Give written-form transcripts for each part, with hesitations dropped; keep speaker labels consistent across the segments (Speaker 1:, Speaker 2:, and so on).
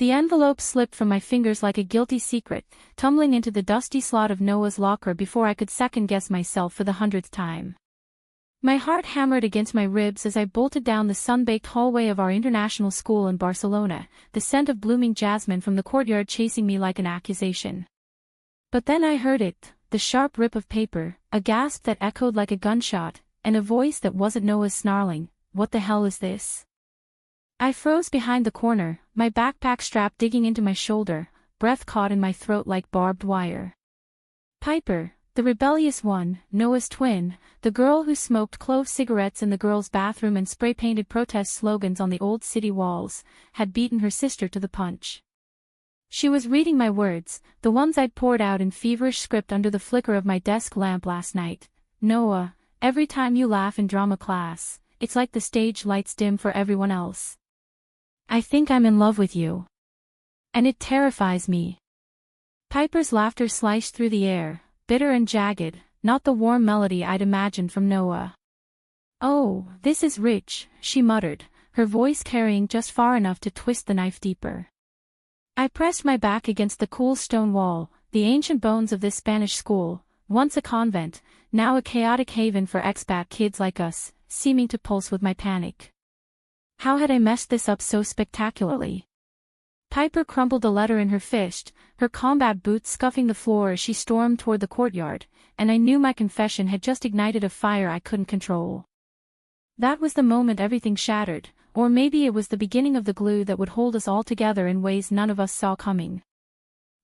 Speaker 1: The envelope slipped from my fingers like a guilty secret, tumbling into the dusty slot of Noah's locker before I could second-guess myself for the 100th time. My heart hammered against my ribs as I bolted down the sun-baked hallway of our international school in Barcelona, the scent of blooming jasmine from the courtyard chasing me like an accusation. But then I heard it, the sharp rip of paper, a gasp that echoed like a gunshot, and a voice that wasn't Noah's snarling, "What the hell is this?" I froze behind the corner, my backpack strap digging into my shoulder, breath caught in my throat like barbed wire. Piper, the rebellious one, Noah's twin, the girl who smoked clove cigarettes in the girls' bathroom and spray-painted protest slogans on the old city walls, had beaten her sister to the punch. She was reading my words, the ones I'd poured out in feverish script under the flicker of my desk lamp last night. "Noah, every time you laugh in drama class, it's like the stage lights dim for everyone else. I think I'm in love with you. And it terrifies me." Piper's laughter sliced through the air, bitter and jagged, not the warm melody I'd imagined from Noah. "Oh, this is rich," she muttered, her voice carrying just far enough to twist the knife deeper. I pressed my back against the cool stone wall, the ancient bones of this Spanish school, once a convent, now a chaotic haven for expat kids like us, seeming to pulse with my panic. How had I messed this up so spectacularly? Piper crumpled the letter in her fist, her combat boots scuffing the floor as she stormed toward the courtyard, and I knew my confession had just ignited a fire I couldn't control. That was the moment everything shattered, or maybe it was the beginning of the glue that would hold us all together in ways none of us saw coming.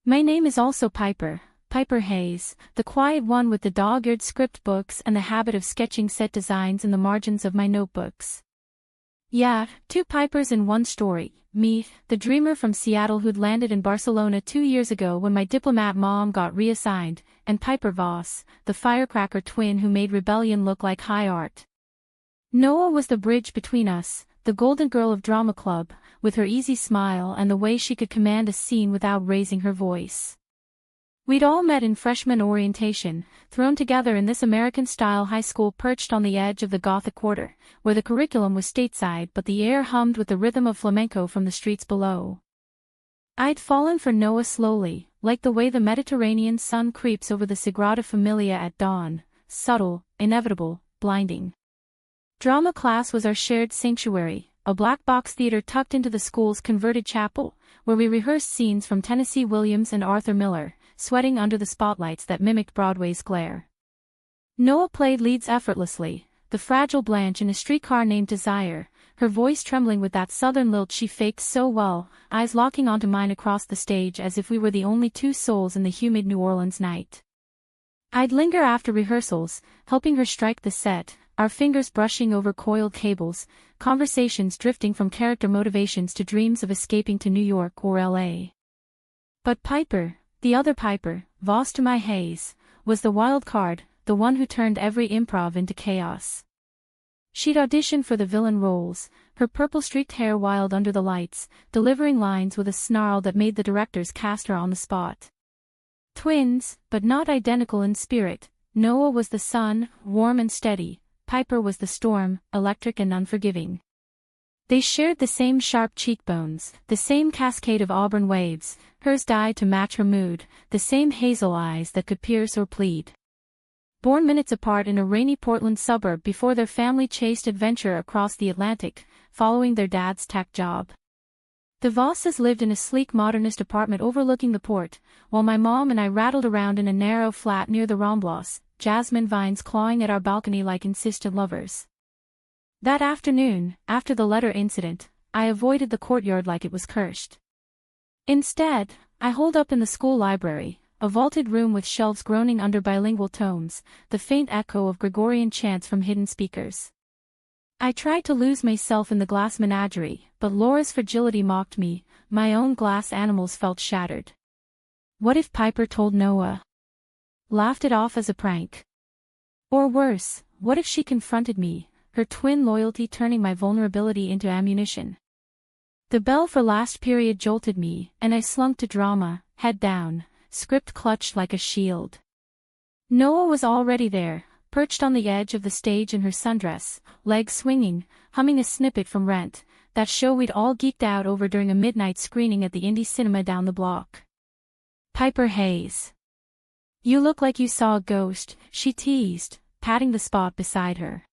Speaker 1: My name is also Piper, Piper Hayes, the quiet one with the dog-eared script books and the habit of sketching set designs in the margins of my notebooks. Yeah, two Pipers in one story, me, the dreamer from Seattle who'd landed in Barcelona 2 years ago when my diplomat mom got reassigned, and Piper Voss, the firecracker twin who made Rebellion look like high art. Noah was the bridge between us, the golden girl of drama club, with her easy smile and the way she could command a scene without raising her voice. We'd all met in freshman orientation, thrown together in this American-style high school perched on the edge of the Gothic Quarter, where the curriculum was stateside but the air hummed with the rhythm of flamenco from the streets below. I'd fallen for Noah slowly, like the way the Mediterranean sun creeps over the Sagrada Familia at dawn, subtle, inevitable, blinding. Drama class was our shared sanctuary, a black box theater tucked into the school's converted chapel, where we rehearsed scenes from Tennessee Williams and Arthur Miller, sweating under the spotlights that mimicked Broadway's glare. Noah played leads effortlessly, the fragile Blanche in A Streetcar Named Desire, her voice trembling with that southern lilt she faked so well, eyes locking onto mine across the stage as if we were the only two souls in the humid New Orleans night. I'd linger after rehearsals, helping her strike the set, our fingers brushing over coiled cables, conversations drifting from character motivations to dreams of escaping to New York or L.A. But Piper, the other Piper, Voss to my Hayes, was the wild card, the one who turned every improv into chaos. She'd auditioned for the villain roles, her purple-streaked hair wild under the lights, delivering lines with a snarl that made the directors cast her on the spot. Twins, but not identical in spirit, Noah was the sun, warm and steady, Piper was the storm, electric and unforgiving. They shared the same sharp cheekbones, the same cascade of auburn waves, hers dyed to match her mood, the same hazel eyes that could pierce or plead. Born minutes apart in a rainy Portland suburb before their family chased adventure across the Atlantic, following their dad's tech job. The Vosses lived in a sleek modernist apartment overlooking the port, while my mom and I rattled around in a narrow flat near the Ramblas, jasmine vines clawing at our balcony like insistent lovers. That afternoon, after the letter incident, I avoided the courtyard like it was cursed. Instead, I holed up in the school library, a vaulted room with shelves groaning under bilingual tomes, the faint echo of Gregorian chants from hidden speakers. I tried to lose myself in the glass menagerie, but Laura's fragility mocked me, my own glass animals felt shattered. What if Piper told Noah? Laughed it off as a prank? Or worse, what if she confronted me, her twin loyalty turning my vulnerability into ammunition? The bell for last period jolted me, and I slunk to drama, head down, script clutched like a shield. Noah was already there, perched on the edge of the stage in her sundress, legs swinging, humming a snippet from Rent, that show we'd all geeked out over during a midnight screening at the indie cinema down the block. Piper Hayes. You look like you saw a ghost, she teased, patting the spot beside her.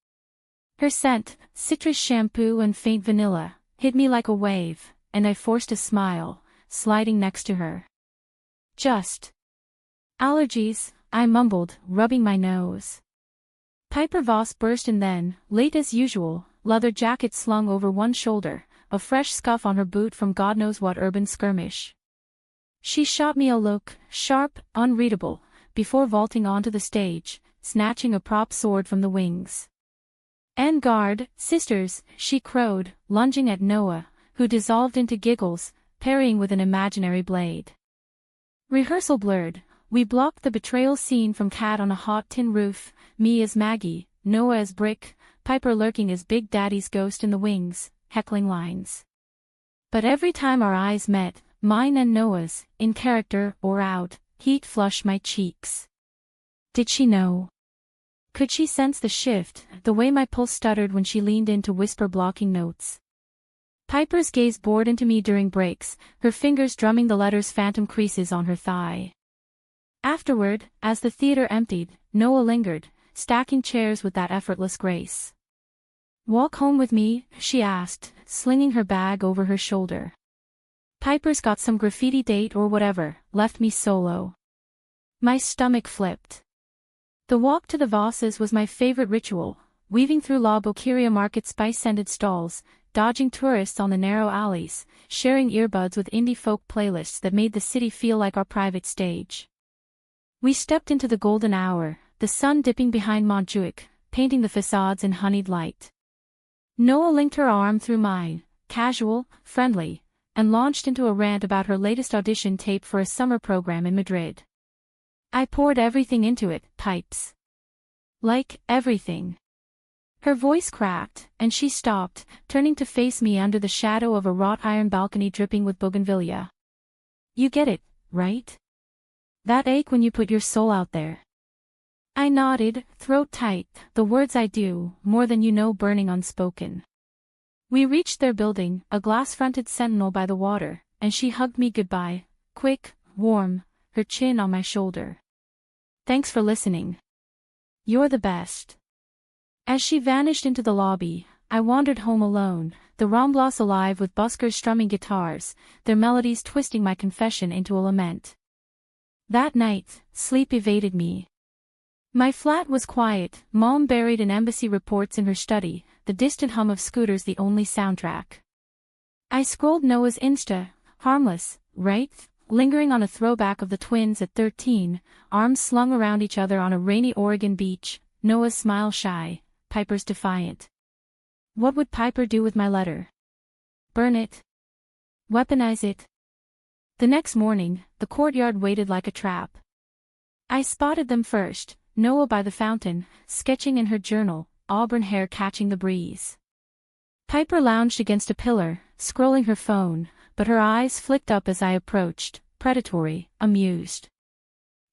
Speaker 1: Her scent, citrus shampoo and faint vanilla, hit me like a wave, and I forced a smile, sliding next to her. Just allergies, I mumbled, rubbing my nose. Piper Voss burst in then, late as usual, leather jacket slung over one shoulder, a fresh scuff on her boot from God knows what urban skirmish. She shot me a look, sharp, unreadable, before vaulting onto the stage, snatching a prop sword from the wings. En garde, sisters, she crowed, lunging at Noah, who dissolved into giggles, parrying with an imaginary blade. Rehearsal blurred. We blocked the betrayal scene from Cat on a hot tin roof, me as Maggie, Noah as Brick, Piper lurking as Big Daddy's ghost in the wings, heckling lines. But every time our eyes met, mine and Noah's, in character or out, heat flushed my cheeks. Did she know? Could she sense the shift, the way my pulse stuttered when she leaned in to whisper blocking notes? Piper's gaze bored into me during breaks, her fingers drumming the letters phantom creases on her thigh. Afterward, as the theater emptied, Noah lingered, stacking chairs with that effortless grace. Walk home with me, she asked, slinging her bag over her shoulder. Piper's got some graffiti date or whatever, left me solo. My stomach flipped. The walk to the Vosses was my favorite ritual, weaving through La Boqueria Market's spice-scented stalls, dodging tourists on the narrow alleys, sharing earbuds with indie folk playlists that made the city feel like our private stage. We stepped into the golden hour, the sun dipping behind Montjuic, painting the facades in honeyed light. Noah linked her arm through mine, casual, friendly, and launched into a rant about her latest audition tape for a summer program in Madrid. I poured everything into it, pipes. Like, everything. Her voice cracked, and she stopped, turning to face me under the shadow of a wrought iron balcony dripping with bougainvillea. You get it, right? That ache when you put your soul out there. I nodded, throat tight, the words I do, more than you know burning unspoken. We reached their building, a glass-fronted sentinel by the water, and she hugged me goodbye, quick, warm, her chin on my shoulder. Thanks for listening. You're the best. As she vanished into the lobby, I wandered home alone, the Ramblas alive with buskers strumming guitars, their melodies twisting my confession into a lament. That night, sleep evaded me. My flat was quiet, Mom buried in embassy reports in her study, the distant hum of scooters the only soundtrack. I scrolled Noah's Insta, harmless, right? Lingering on a throwback of the twins at 13, arms slung around each other on a rainy Oregon beach, Noah's smile shy, Piper's defiant. What would Piper do with my letter? Burn it? Weaponize it? The next morning, the courtyard waited like a trap. I spotted them first, Noah by the fountain, sketching in her journal, auburn hair catching the breeze. Piper lounged against a pillar, scrolling her phone, but her eyes flicked up as I approached, predatory, amused.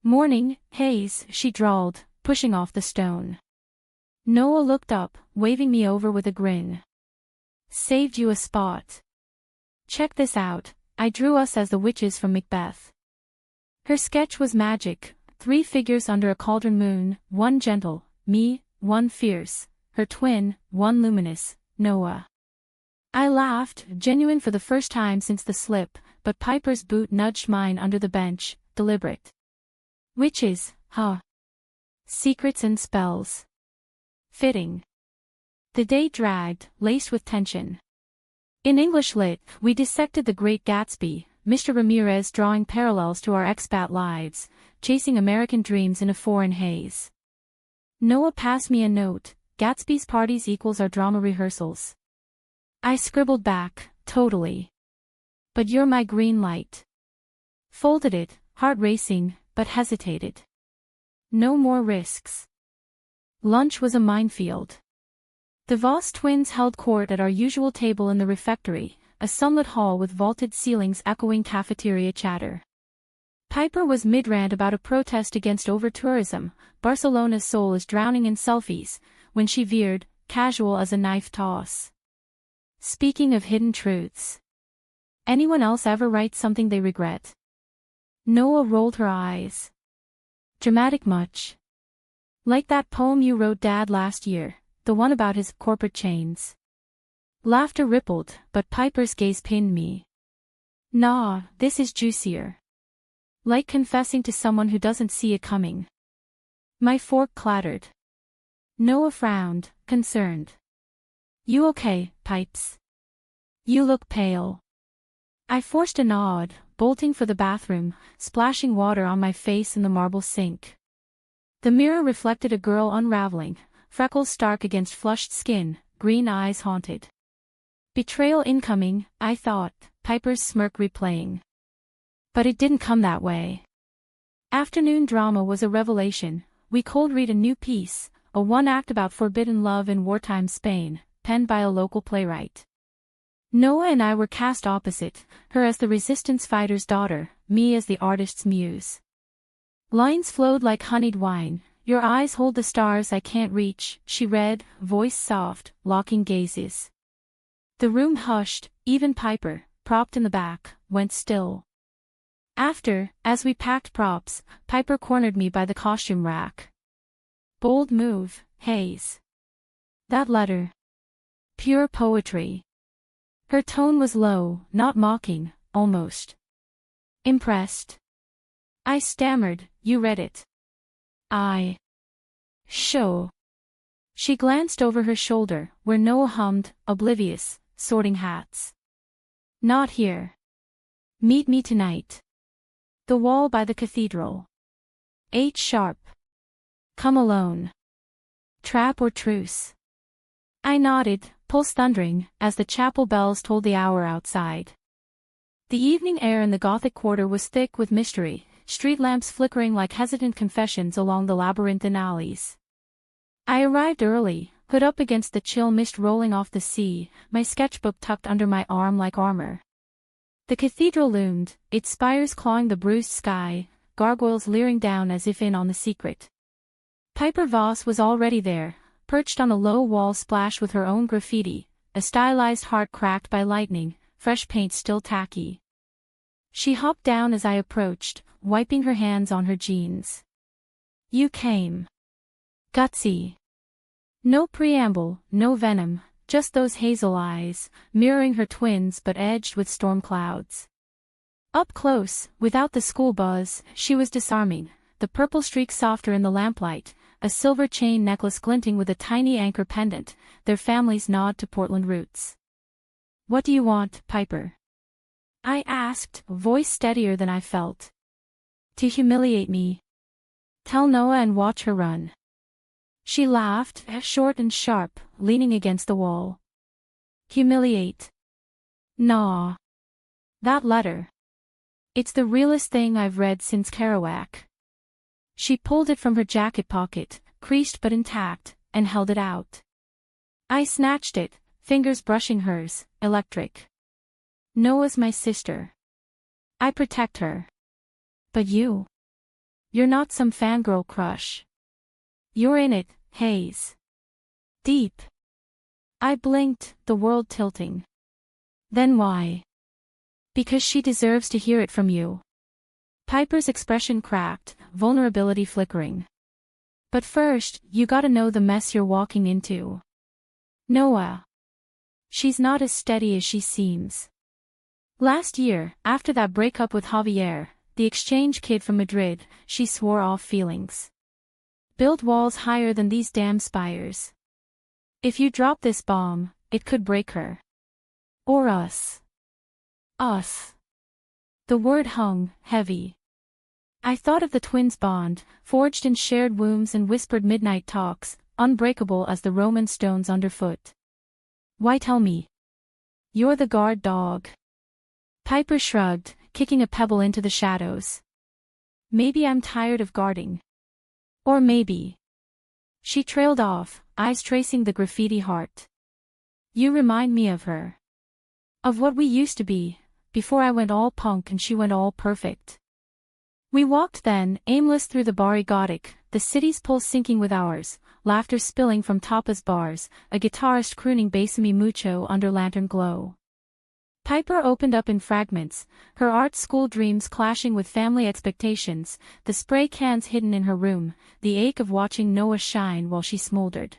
Speaker 1: Morning, Hayes, she drawled, pushing off the stone. Noah looked up, waving me over with a grin. Saved you a spot. Check this out. I drew us as the witches from Macbeth. Her sketch was magic, 3 figures under a cauldron moon, one gentle, me, one fierce, her twin, one luminous, Noah. I laughed, genuine for the first time since the slip, but Piper's boot nudged mine under the bench, deliberate. Witches, huh? Secrets and spells. Fitting. The day dragged, laced with tension. In English Lit, we dissected The Great Gatsby, Mr. Ramirez drawing parallels to our expat lives, chasing American dreams in a foreign haze. Noah passed me a note, Gatsby's parties equals our drama rehearsals. I scribbled back, totally. But you're my green light. Folded it, heart racing, but hesitated. No more risks. Lunch was a minefield. The Voss twins held court at our usual table in the refectory, a sunlit hall with vaulted ceilings echoing cafeteria chatter. Piper was mid-rant about a protest against over-tourism, Barcelona's soul is drowning in selfies, when she veered, casual as a knife toss. Speaking of hidden truths. Anyone else ever write something they regret? Noah rolled her eyes. Dramatic much? Like that poem you wrote Dad last year, the one about his corporate chains. Laughter rippled, but Piper's gaze pinned me. Nah, this is juicier. Like confessing to someone who doesn't see it coming. My fork clattered. Noah frowned, concerned. You okay, Pipes? You look pale. I forced a nod, bolting for the bathroom, splashing water on my face in the marble sink. The mirror reflected a girl unraveling, freckles stark against flushed skin, green eyes haunted. Betrayal incoming, I thought, Piper's smirk replaying. But it didn't come that way. Afternoon drama was a revelation. We cold read a new piece, a one-act about forbidden love in wartime Spain, penned by a local playwright. Noah and I were cast opposite, her as the resistance fighter's daughter, me as the artist's muse. Lines flowed like honeyed wine. Your eyes hold the stars I can't reach, she read, voice soft, locking gazes. The room hushed, even Piper, propped in the back, went still. After, as we packed props, Piper cornered me by the costume rack. Bold move, Hayes. That letter. Pure poetry. Her tone was low, not mocking, almost impressed. I stammered, you read it. Sure. She glanced over her shoulder, where Noah hummed, oblivious, sorting hats. Not here. Meet me tonight. The wall by the cathedral. 8 sharp. Come alone. Trap or truce? I nodded, pulse thundering, as the chapel bells told the hour outside. The evening air in the Gothic quarter was thick with mystery, street lamps flickering like hesitant confessions along the labyrinthine alleys. I arrived early, hood up against the chill mist rolling off the sea, my sketchbook tucked under my arm like armor. The cathedral loomed, its spires clawing the bruised sky, gargoyles leering down as if in on the secret. Piper Voss was already there, perched on a low wall splash with her own graffiti, a stylized heart cracked by lightning, fresh paint still tacky. She hopped down as I approached, wiping her hands on her jeans. You came. Gutsy. No preamble, no venom, just those hazel eyes, mirroring her twins but edged with storm clouds. Up close, without the school buzz, she was disarming, the purple streak softer in the lamplight, a silver chain necklace glinting with a tiny anchor pendant, their family's nod to Portland roots. What do you want, Piper? I asked, voice steadier than I felt. To humiliate me. Tell Noah and watch her run. She laughed, short and sharp, leaning against the wall. Humiliate. Nah. That letter. It's the realest thing I've read since Kerouac. She pulled it from her jacket pocket, creased but intact, and held it out. I snatched it, fingers brushing hers, electric. Noah's my sister. I protect her. But you? You're not some fangirl crush. You're in it, Hayes. Deep. I blinked, the world tilting. Then why? Because she deserves to hear it from you. Piper's expression cracked, vulnerability flickering. But first, you gotta know the mess you're walking into. Noah. She's not as steady as she seems. Last year, after that breakup with Javier, the exchange kid from Madrid, she swore off feelings. Built walls higher than these damn spires. If you drop this bomb, it could break her. Or us. Us. The word hung, heavy. I thought of the twins' bond, forged in shared wombs and whispered midnight talks, unbreakable as the Roman stones underfoot. Why tell me? You're the guard dog. Piper shrugged, kicking a pebble into the shadows. Maybe I'm tired of guarding. Or maybe. She trailed off, eyes tracing the graffiti heart. You remind me of her. Of what we used to be, before I went all punk and she went all perfect. We walked then, aimless through the Bari Gothic, the city's pulse syncing with ours, laughter spilling from tapas bars, a guitarist crooning Besame Mucho under lantern glow. Piper opened up in fragments, her art school dreams clashing with family expectations, the spray cans hidden in her room, the ache of watching Noah shine while she smoldered.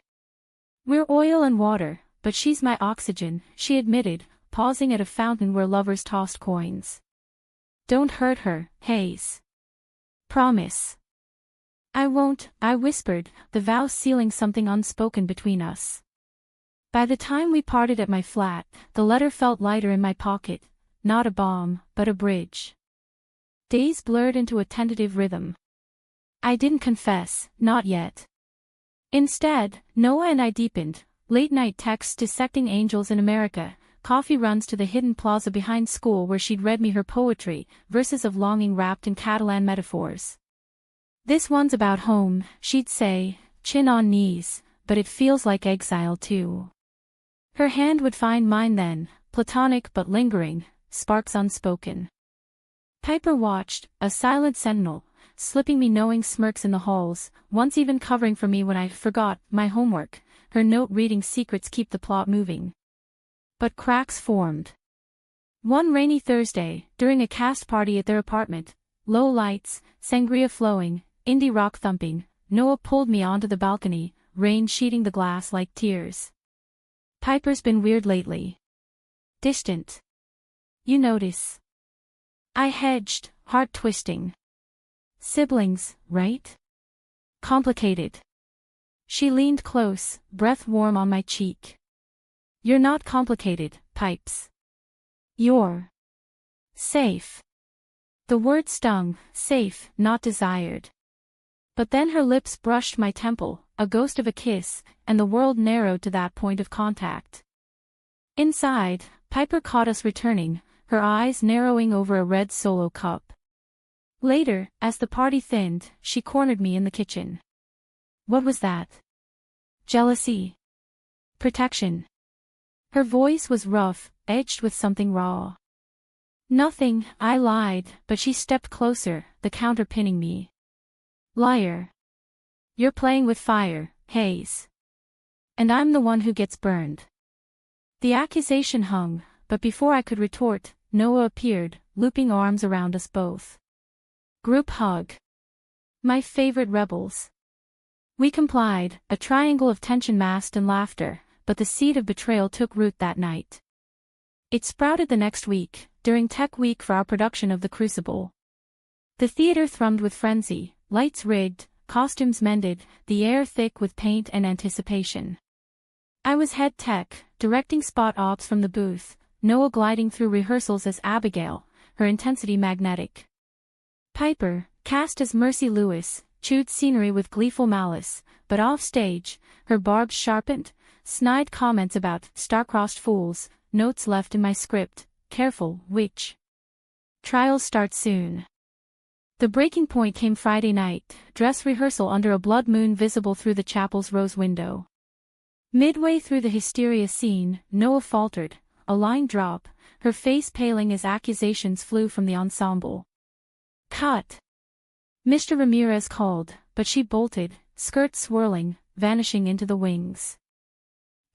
Speaker 1: "We're oil and water, but she's my oxygen," she admitted, pausing at a fountain where lovers tossed coins. "Don't hurt her, Hayes. Promise." "I won't," I whispered, the vow sealing something unspoken between us. By the time we parted at my flat, the letter felt lighter in my pocket, not a bomb, but a bridge. Days blurred into a tentative rhythm. I didn't confess, not yet. Instead, Noah and I deepened, late-night texts dissecting angels in America, coffee runs to the hidden plaza behind school where she'd read me her poetry, verses of longing wrapped in Catalan metaphors. "This one's about home," she'd say, chin on knees, "but it feels like exile too." Her hand would find mine then, platonic but lingering, sparks unspoken. Piper watched, a silent sentinel, slipping me knowing smirks in the halls, once even covering for me when I forgot my homework. Her note-reading secrets keep the plot moving. But cracks formed. One rainy Thursday, during a cast party at their apartment, low lights, sangria flowing, indie rock thumping, Noah pulled me onto the balcony, rain sheeting the glass like tears. "Piper's been weird lately. Distant. You notice?" I hedged, heart twisting. "Siblings, right? Complicated." She leaned close, breath warm on my cheek. "You're not complicated, Pipes. You're safe." The word stung, safe, not desired. But then her lips brushed my temple, a ghost of a kiss, and the world narrowed to that point of contact. Inside, Piper caught us returning, her eyes narrowing over a red Solo cup. Later, as the party thinned, she cornered me in the kitchen. "What was that?" "Jealousy. Protection." Her voice was rough, edged with something raw. "Nothing," I lied, but she stepped closer, the counter pinning me. "Liar. You're playing with fire, Hayes. And I'm the one who gets burned." The accusation hung, but before I could retort, Noah appeared, looping arms around us both. Group hug. My favorite rebels. We complied, a triangle of tension masked in laughter, but the seed of betrayal took root that night. It sprouted the next week, during Tech Week for our production of The Crucible. The theater thrummed with frenzy, lights rigged, costumes mended, the air thick with paint and anticipation. I was head tech, directing spot ops from the booth, Noah gliding through rehearsals as Abigail, her intensity magnetic. Piper, cast as Mercy Lewis, chewed scenery with gleeful malice, but off-stage, her barbs sharpened, snide comments about star-crossed fools, notes left in my script, careful, witch. Trials start soon. The breaking point came Friday night, dress rehearsal under a blood moon visible through the chapel's rose window. Midway through the hysteria scene, Noah faltered, a line drop, her face paling as accusations flew from the ensemble. "Cut!" Mr. Ramirez called, but she bolted, skirt swirling, vanishing into the wings.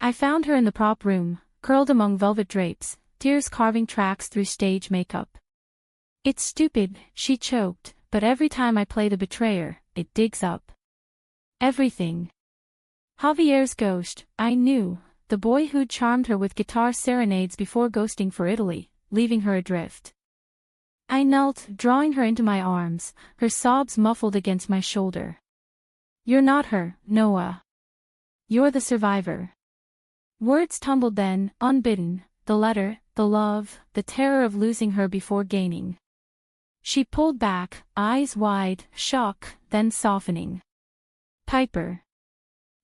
Speaker 1: I found her in the prop room, curled among velvet drapes, tears carving tracks through stage makeup. "It's stupid," she choked, "but every time I play the betrayer, it digs up everything." Javier's ghost, I knew, the boy who'd charmed her with guitar serenades before ghosting for Italy, leaving her adrift. I knelt, drawing her into my arms, her sobs muffled against my shoulder. "You're not her, Noah. You're the survivor." Words tumbled then, unbidden, the letter, the love, the terror of losing her before gaining. She pulled back, eyes wide, shock, then softening. "Piper.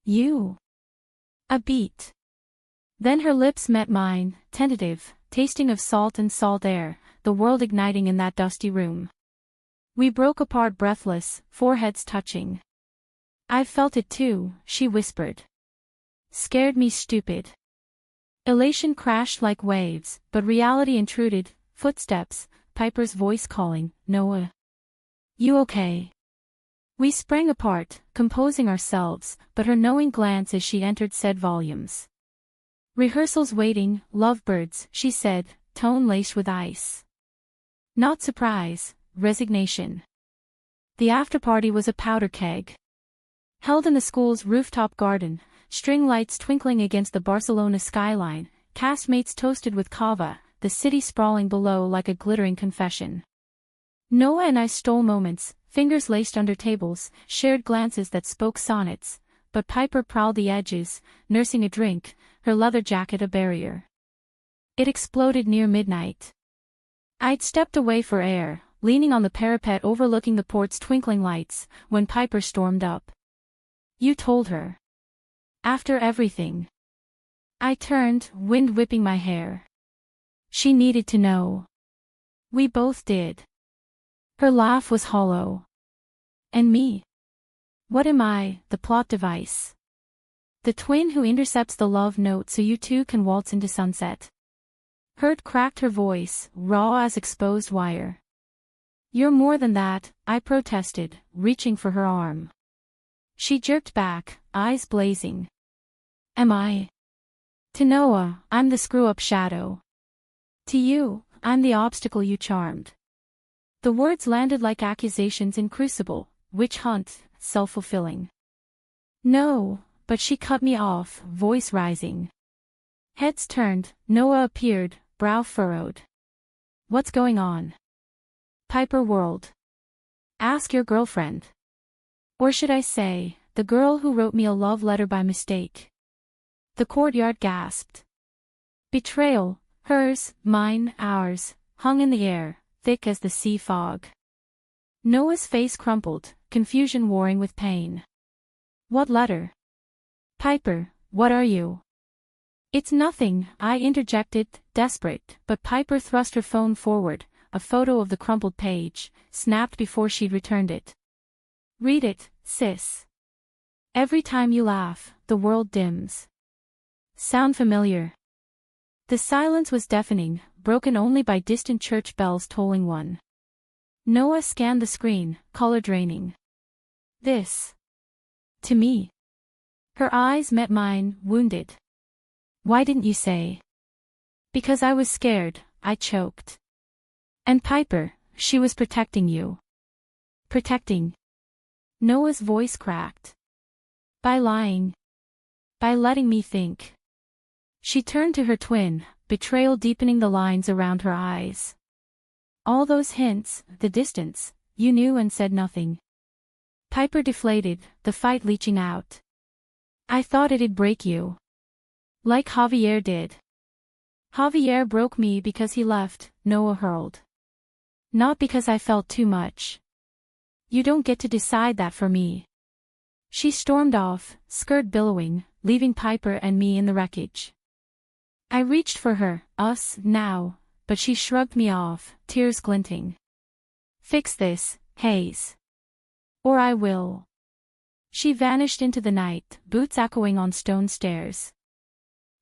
Speaker 1: You." A beat. Then her lips met mine, tentative, tasting of salt and salt air, the world igniting in that dusty room. We broke apart breathless, foreheads touching. "I've felt it too," she whispered. "Scared me stupid." Elation crashed like waves, but reality intruded, footsteps, Piper's voice calling, "Noah. You okay?" We sprang apart, composing ourselves, but her knowing glance as she entered said volumes. "Rehearsal's waiting, lovebirds," she said, tone laced with ice. Not surprise, resignation. The after-party was a powder keg. Held in the school's rooftop garden, string lights twinkling against the Barcelona skyline, castmates toasted with cava, the city sprawling below like a glittering confession. Noah and I stole moments, fingers laced under tables, shared glances that spoke sonnets, but Piper prowled the edges, nursing a drink, her leather jacket a barrier. It exploded near midnight. I'd stepped away for air, leaning on the parapet overlooking the port's twinkling lights, when Piper stormed up. "You told her. After everything." I turned, wind whipping my hair. "She needed to know." "We both did." Her laugh was hollow. "And me? What am I, the plot device? The twin who intercepts the love note so you two can waltz into sunset?" Hurt cracked her voice, raw as exposed wire. "You're more than that," I protested, reaching for her arm. She jerked back, eyes blazing. "Am I? To Noah, I'm the screw-up shadow. To you, I'm the obstacle you charmed." The words landed like accusations in crucible, witch hunt, self-fulfilling. "No," but she cut me off, voice rising. Heads turned, Noah appeared, brow furrowed. "What's going on?" Piper whirled. "Ask your girlfriend. Or should I say, the girl who wrote me a love letter by mistake." The courtyard gasped. Betrayal, hers, mine, ours, hung in the air, thick as the sea fog. Noah's face crumpled, confusion warring with pain. "What letter?" "Piper, what are you?" "It's nothing," I interjected, desperate, but Piper thrust her phone forward, a photo of the crumpled page, snapped before she'd returned it. "Read it, sis. Every time you laugh, the world dims." Sound familiar? The silence was deafening, broken only by distant church bells tolling one. Noah scanned the screen, color draining. "This. To me." Her eyes met mine, wounded. "Why didn't you say?" "Because I was scared," I choked. "And Piper, she was protecting you." "Protecting?" Noah's voice cracked. "By lying. By letting me think." She turned to her twin, betrayal deepening the lines around her eyes. "All those hints, the distance, you knew and said nothing." Piper deflated, the fight leaching out. "I thought it'd break you. Like Javier did." "Javier broke me because he left," Noah hurled. "Not because I felt too much. You don't get to decide that for me." She stormed off, skirt billowing, leaving Piper and me in the wreckage. I reached for her, us, now, but she shrugged me off, tears glinting. "Fix this, Hayes. Or I will." She vanished into the night, boots echoing on stone stairs.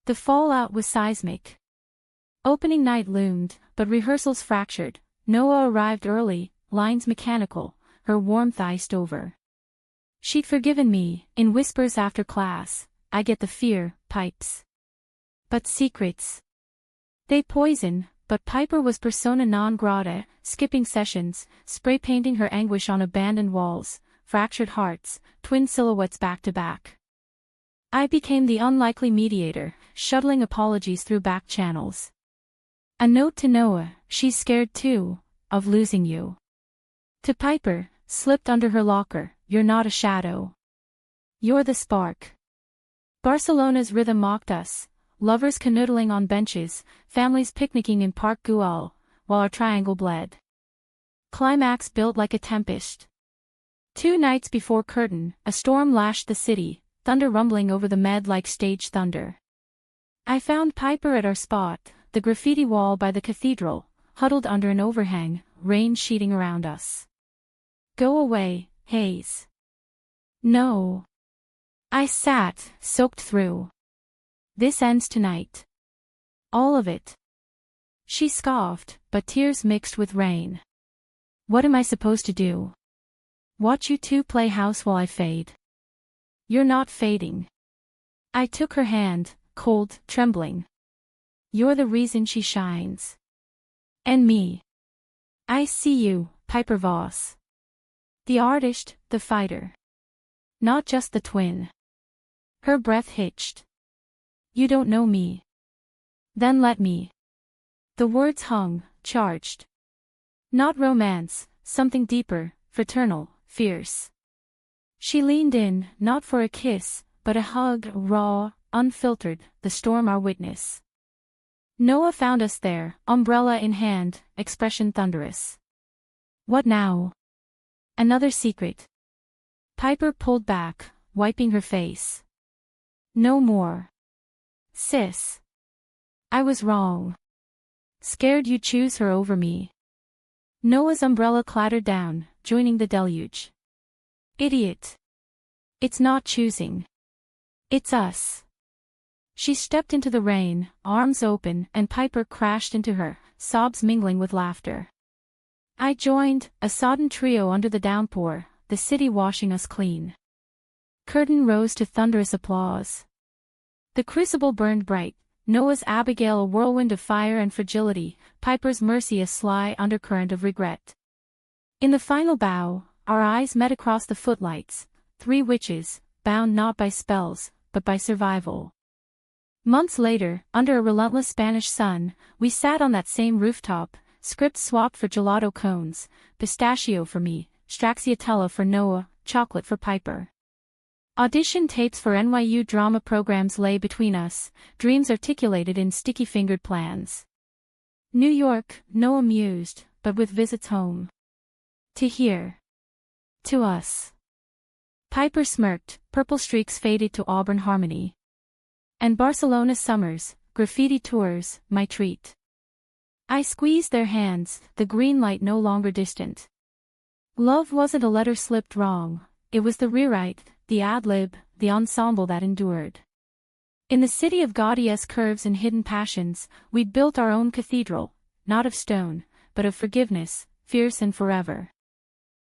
Speaker 1: The fallout was seismic. Opening night loomed, but rehearsals fractured. Noah arrived early, lines mechanical, her warmth iced over. She'd forgiven me, in whispers after class. I get the fear, pipes. But secrets. They poison, but Piper was persona non grata, skipping sessions, spray painting her anguish on abandoned walls, fractured hearts, twin silhouettes back to back. I became the unlikely mediator, shuttling apologies through back channels. A note to Noah, she's scared too, of losing you. To Piper, slipped under her locker, you're not a shadow. You're the spark. Barcelona's rhythm mocked us, lovers canoodling on benches, families picnicking in Park Güell, while our triangle bled. Climax built like a tempest. 2 nights before curtain, a storm lashed the city, thunder rumbling over the med like stage thunder. I found Piper at our spot, the graffiti wall by the cathedral, huddled under an overhang, rain sheeting around us. "Go away, Hayes." "No." I sat, soaked through. "This ends tonight. All of it." She scoffed, but tears mixed with rain. "What am I supposed to do?" Watch you two play house while I fade. You're not fading. I took her hand, cold, trembling. You're the reason she shines. And me. I see you, Piper Voss. The artist, the fighter. Not just the twin. Her breath hitched. You don't know me. Then let me. The words hung, charged. Not romance, something deeper, fraternal, fierce. She leaned in, not for a kiss, but a hug, raw, unfiltered, the storm our witness. Noah found us there, umbrella in hand, expression thunderous. What now? Another secret. Piper pulled back, wiping her face. No more. Sis. I was wrong. Scared you'd choose her over me. Noah's umbrella clattered down, joining the deluge. Idiot. It's not choosing. It's us. She stepped into the rain, arms open, and Piper crashed into her, sobs mingling with laughter. I joined, a sodden trio under the downpour, the city washing us clean. Curtain rose to thunderous applause. The crucible burned bright, Noah's Abigail a whirlwind of fire and fragility, Piper's mercy a sly undercurrent of regret. In the final bow, our eyes met across the footlights, three witches, bound not by spells, but by survival. Months later, under a relentless Spanish sun, we sat on that same rooftop, script swapped for gelato cones, pistachio for me, stracciatella for Noah, chocolate for Piper. Audition tapes for NYU drama programs lay between us, dreams articulated in sticky-fingered plans. New York, Noah mused, but with visits home. To here. To us. Piper smirked, purple streaks faded to auburn harmony. And Barcelona summers, graffiti tours, my treat. I squeezed their hands, the green light no longer distant. Love wasn't a letter slipped wrong, it was the rewrite, the ad-lib, the ensemble that endured. In the city of gaudiest curves and hidden passions, we'd built our own cathedral, not of stone, but of forgiveness, fierce and forever.